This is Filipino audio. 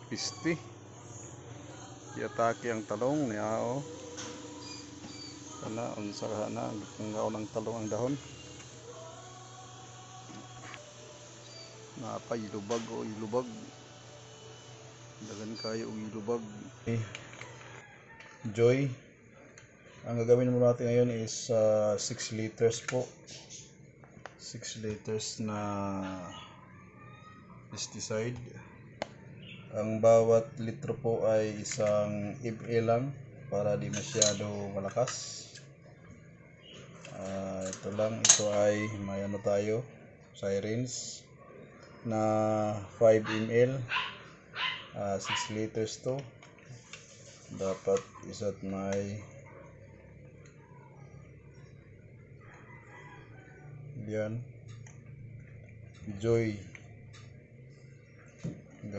Pisti iatake ang talong niya o kana unsa na gitunggaw ng talong ang dahon napay ilubag o ilubag dagan kayo og ilubag. Joy, ang gagawin mo natin ngayon is 6 liters po, 6 liters na pesticide. Ang bawat litro po ay isang ml lang para di masyado malakas. Ito lang, ito ay may ano tayo, sirens na 5 ml, 6 liters to. Dapat isa't may yan, Joy.